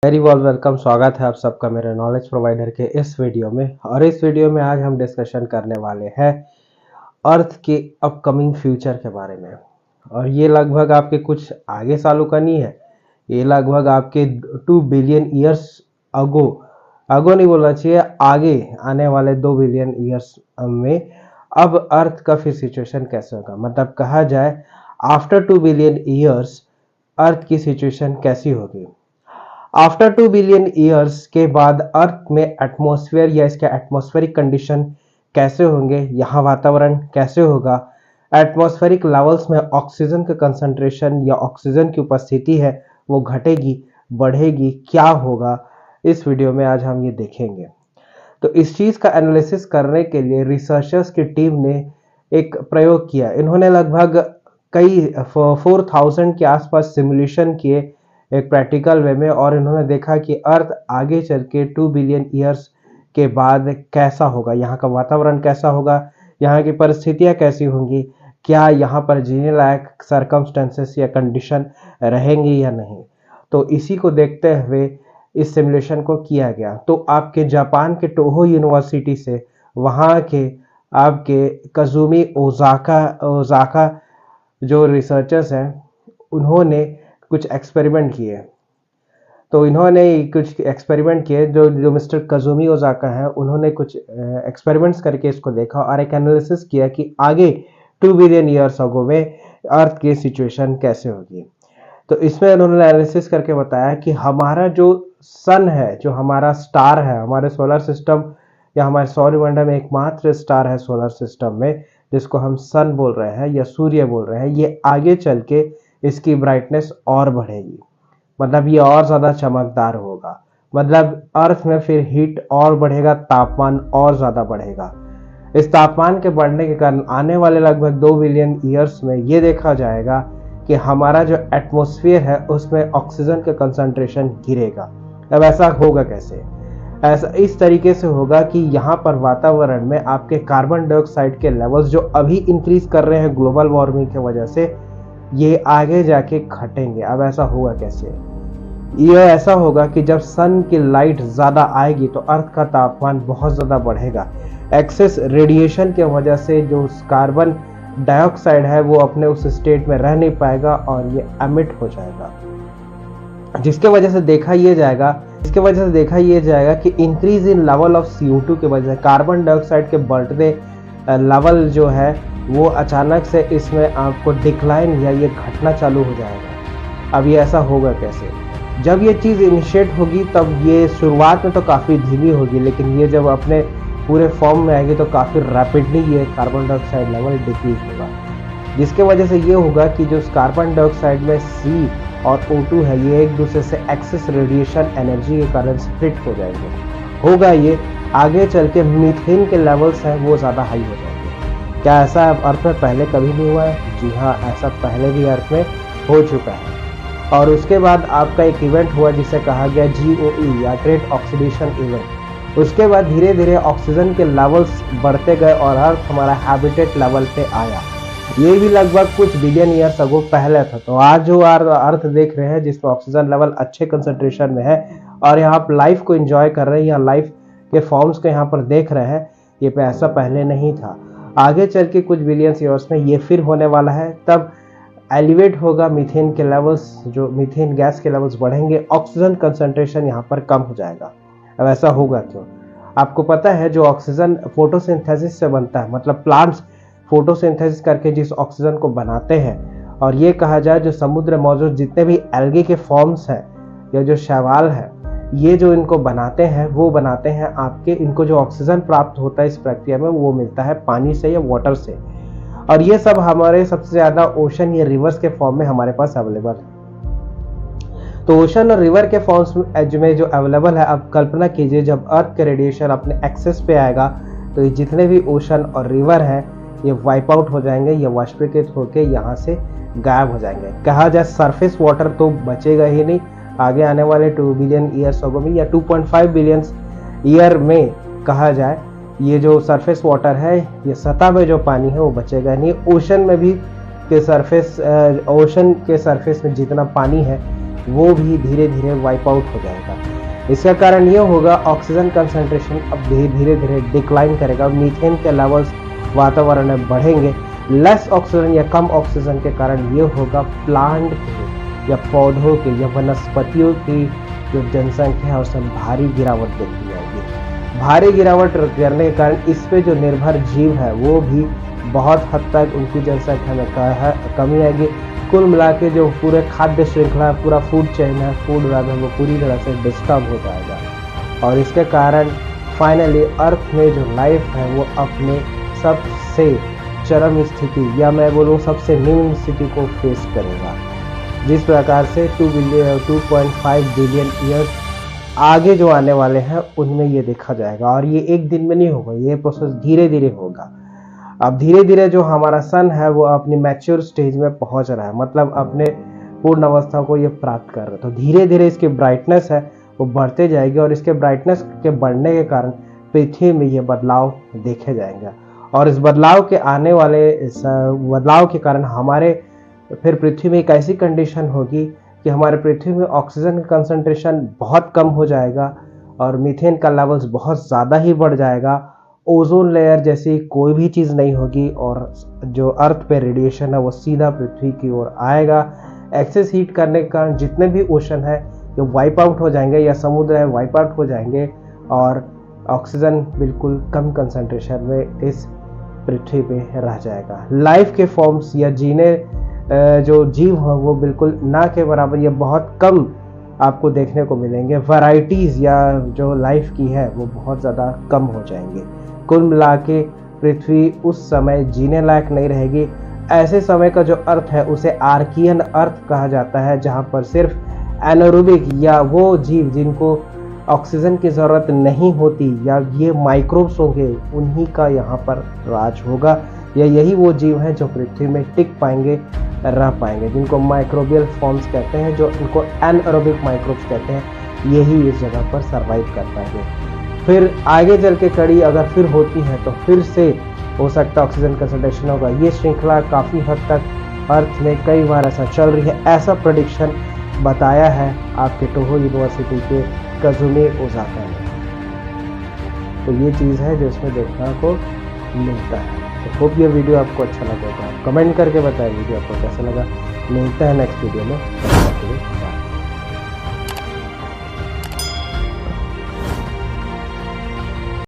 Very wall welcome. स्वागत है आप सबका मेरे नॉलेज प्रोवाइडर के इस वीडियो में। और इस वीडियो में आज हम डिस्कशन करने वाले हैं अर्थ के अपकमिंग फ्यूचर के बारे में। और ये लगभग आपके कुछ आगे सालों का नहीं है, ये लगभग आपके 2 बिलियन ईयर्स अगो अगो नहीं बोलना चाहिए, आगे आने वाले 2 बिलियन ईयर्स में अब अर्थ का फिर सिचुएशन कैसे होगा। मतलब कहा जाए आफ्टर 2 बिलियन ईयर्स अर्थ की सिचुएशन कैसी होगी। आफ्टर 2 बिलियन ईयर्स के बाद अर्थ में एटमॉस्फेयर या इसके एटमॉस्फेरिक कंडीशन कैसे होंगे, यहाँ वातावरण कैसे होगा, एटमॉस्फेरिक लेवल्स में ऑक्सीजन का कंसंट्रेशन या ऑक्सीजन की उपस्थिति है वो घटेगी बढ़ेगी, क्या होगा, इस वीडियो में आज हम ये देखेंगे। तो इस चीज़ का एनालिसिस करने के लिए रिसर्चर्स की टीम ने एक प्रयोग किया। इन्होंने लगभग कई 4000 के आसपास सिमुलेशन किए एक प्रैक्टिकल वे में, और इन्होंने देखा कि अर्थ आगे चल के 2 बिलियन ईयर्स के बाद कैसा होगा, यहाँ का वातावरण कैसा होगा, यहाँ की परिस्थितियाँ कैसी होंगी, क्या यहाँ पर जीने लायक सर्कमस्टेंसेस या कंडीशन रहेंगी या नहीं। तो इसी को देखते हुए इस सिमुलेशन को किया गया। तो आपके जापान के टोहो यूनिवर्सिटी से वहाँ के आपके कजुमी ओजाका जो रिसर्चर्स हैं उन्होंने कुछ एक्सपेरिमेंट किए। तो इन्होंने कुछ एक्सपेरिमेंट किए, जो मिस्टर कजुमी ओजाका है उन्होंने कुछ एक्सपेरिमेंट्स करके इसको देखा और एक एनालिसिस किया कि आगे 2 बिलियन ईयर्स अगो में अर्थ की सिचुएशन कैसे होगी। तो इसमें उन्होंने एनालिसिस करके बताया कि हमारा जो सन है, जो हमारा स्टार है, हमारे सोलर सिस्टम या हमारे सौरमंडल में एकमात्र स्टार है सोलर सिस्टम में जिसको हम सन बोल रहे हैं या सूर्य बोल रहे हैं, ये आगे चल के इसकी ब्राइटनेस और बढ़ेगी। मतलब ये और ज़्यादा चमकदार होगा। मतलब अर्थ में फिर हीट और बढ़ेगा, तापमान और ज़्यादा बढ़ेगा। इस तापमान के बढ़ने के कारण आने वाले लगभग 2 बिलियन ईयर्स में ये देखा जाएगा कि हमारा जो एटमॉस्फेयर है उसमें ऑक्सीजन का कंसंट्रेशन गिरेगा। अब ऐसा होगा कैसे? ऐसा इस तरीके से होगा कि यहाँ पर वातावरण में आपके कार्बन डाइऑक्साइड के लेवल्स जो अभी इंक्रीज कर रहे हैं ग्लोबल वार्मिंग की वजह से, ये आगे जाके घटेंगे। अब ऐसा होगा कैसे? ये ऐसा होगा कि जब सन की लाइट ज़्यादा आएगी तो अर्थ का तापमान बहुत ज़्यादा बढ़ेगा। एक्सेस रेडिएशन की वजह से जो कार्बन डाइऑक्साइड है वो अपने उस स्टेट में रह नहीं पाएगा और ये एमिट हो जाएगा, जिसके वजह से देखा ये जाएगा कि increase in level of CO2 की वजह से कार्बन डाइऑक्साइड के बढ़ते लेवल जो है वो अचानक से इसमें आपको डिक्लाइन या ये घटना चालू हो जाएगा। अब ये ऐसा होगा कैसे? जब ये चीज़ इनिशिएट होगी तब ये शुरुआत में तो काफ़ी धीमी होगी, लेकिन ये जब अपने पूरे फॉर्म में आएगी तो काफ़ी रैपिडली ये कार्बन डाइऑक्साइड लेवल डिक्रीज होगा, जिसके वजह से ये होगा कि जो कार्बन डाइऑक्साइड में C और O2 है ये एक दूसरे से एक्सेस रेडिएशन एनर्जी के कारण स्प्लिट हो जाएंगे। होगा ये आगे चल के मीथेन के लेवल्स हैं वो ज़्यादा हाई हो जाएंगे। क्या ऐसा अर्थ में पहले कभी नहीं हुआ है? जी हाँ, ऐसा पहले भी अर्थ में हो चुका है। और उसके बाद आपका एक इवेंट हुआ जिसे कहा गया GOE या ग्रेट ऑक्सीडेशन इवेंट। उसके बाद धीरे धीरे ऑक्सीजन के लेवल्स बढ़ते गए और अर्थ हमारा हैबिटेट लेवल पे आया। ये भी लगभग कुछ बिलियन ईयर्स अगो पहले था। तो आज जो अर्थ देख रहे हैं जिसमें ऑक्सीजन लेवल अच्छे कंसंट्रेशन में है और यहाँ आप लाइफ को एंजॉय कर रहे हैं या लाइफ के फॉर्म्स को यहाँ पर देख रहे हैं, ये पे ऐसा पहले नहीं था। आगे चल के कुछ बिलियन ईयर्स में ये फिर होने वाला है। तब एलिवेट होगा मीथेन के लेवल्स, जो मीथेन गैस के लेवल्स बढ़ेंगे, ऑक्सीजन कंसंट्रेशन यहाँ पर कम हो जाएगा। अब ऐसा होगा क्यों? आपको पता है जो ऑक्सीजन फोटोसिंथेसिस से बनता है, मतलब प्लांट्स फोटोसिंथेसिस करके जिस ऑक्सीजन को बनाते हैं, और ये कहा जाए जो समुद्र मौजूद जितने भी एल्गे के फॉर्म्स हैं या जो शैवाल है, ये जो इनको बनाते हैं वो बनाते हैं आपके, इनको जो ऑक्सीजन प्राप्त होता है इस प्रक्रिया में वो मिलता है पानी से या वाटर से। और ये सब हमारे सबसे ज़्यादा ओशन या रिवर्स के फॉर्म में हमारे पास अवेलेबल है। तो ओशन और रिवर के फॉर्म्स में जो अवेलेबल है, अब कल्पना कीजिए जब अर्थ के रेडिएशन अपने एक्सेस पे आएगा तो ये जितने भी ओशन और रिवर हैं ये वाइप आउट हो जाएंगे, ये वाष्पीकृत होकर यहाँ से गायब हो जाएंगे। कहा जाए सरफेस वाटर तो बचेगा ही नहीं। आगे आने वाले 2 बिलियन ईयर्स अगो में या 2.5 बिलियन ईयर में कहा जाए ये जो सरफेस वाटर है, ये सतह में जो पानी है वो बचेगा नहीं। ओशन में भी के सरफेस में जितना पानी है वो भी धीरे धीरे वाइप आउट हो जाएगा। इसका कारण ये होगा ऑक्सीजन कंसंट्रेशन अब धीरे धीरे डिक्लाइन करेगा, मीथेन के लेवल्स वातावरण में बढ़ेंगे। लेस ऑक्सीजन या कम ऑक्सीजन के कारण ये होगा प्लांट के या पौधों के या वनस्पतियों की जो जनसंख्या है उसमें भारी गिरावट देखी जाएगी। भारी गिरावट करने के कारण इस पे जो निर्भर जीव है वो भी बहुत हद तक उनकी जनसंख्या में कमी आएगी। कुल मिला के जो पूरे खाद्य श्रृंखला है, पूरा फूड चेन है, फूड वेब है, वो पूरी तरह से डिस्टर्ब हो जाएगा और इसके कारण फाइनली अर्थ में जो लाइफ है वो अपने सबसे चरम स्थिति या मैं बोलूँ सबसे निम्न स्थिति को फेस करेगा। जिस प्रकार से 2.5 बिलियन ईयर्स आगे जो आने वाले हैं उनमें ये देखा जाएगा और ये एक दिन में नहीं होगा, ये प्रोसेस धीरे धीरे होगा। अब धीरे धीरे जो हमारा सन है वो अपनी मैच्योर स्टेज में पहुंच रहा है, मतलब अपने पूर्ण अवस्था को ये प्राप्त कर रहा है। तो धीरे धीरे इसकी ब्राइटनेस है वो बढ़ते जाएगी और इसके ब्राइटनेस के बढ़ने के कारण पृथ्वी में ये बदलाव देखे जाएंगे और इस बदलाव के आने वाले इस बदलाव के कारण हमारे फिर पृथ्वी में एक ऐसी कंडीशन होगी कि हमारे पृथ्वी में ऑक्सीजन का कंसंट्रेशन बहुत कम हो जाएगा और मीथेन का लेवल्स बहुत ज़्यादा ही बढ़ जाएगा। ओजोन लेयर जैसी कोई भी चीज़ नहीं होगी और जो अर्थ पे रेडिएशन है वो सीधा पृथ्वी की ओर आएगा। एक्सेस हीट करने के कारण जितने भी ओशन है ये वाइप आउट हो जाएंगे या समुद्र है वाइप आउट हो जाएंगे और ऑक्सीजन बिल्कुल कम कंसंट्रेशन में इस पृथ्वी पे रह जाएगा। लाइफ के फॉर्म्स या जीने जो जीव हैं वो बिल्कुल ना के बराबर या बहुत कम आपको देखने को मिलेंगे। वैरायटीज़ या जो लाइफ की है वो बहुत ज़्यादा कम हो जाएंगे। कुल मिला के पृथ्वी उस समय जीने लायक नहीं रहेगी। ऐसे समय का जो अर्थ है उसे आर्कियन अर्थ कहा जाता है, जहाँ पर सिर्फ एनारोबिक या वो जीव जिनको ऑक्सीजन की ज़रूरत नहीं होती या ये माइक्रोब्स होंगे उन्हीं का यहाँ पर राज होगा या यही वो जीव हैं जो पृथ्वी में टिक पाएंगे, रह पाएंगे, जिनको माइक्रोबियल फॉर्म्स कहते हैं, जो इनको एनएरोबिक माइक्रोब्स कहते हैं, यही इस जगह पर सर्वाइव कर पाएंगे। फिर आगे चल के कड़ी अगर फिर होती है तो फिर से हो सकता है ऑक्सीजन कंसंट्रेशन होगा। ये श्रृंखला काफ़ी हद तक अर्थ में कई बार ऐसा चल रही है, ऐसा प्रेडिक्शन बताया है आपके टोहो यूनिवर्सिटी के कजुमे ओजाका ने। तो ये चीज़ है जो इसमें देखने को मिलता है। तो होप ये वीडियो आपको अच्छा लगा होगा, कमेंट करके बताएं वीडियो आपको कैसा लगा। मिलता है नेक्स्ट वीडियो में।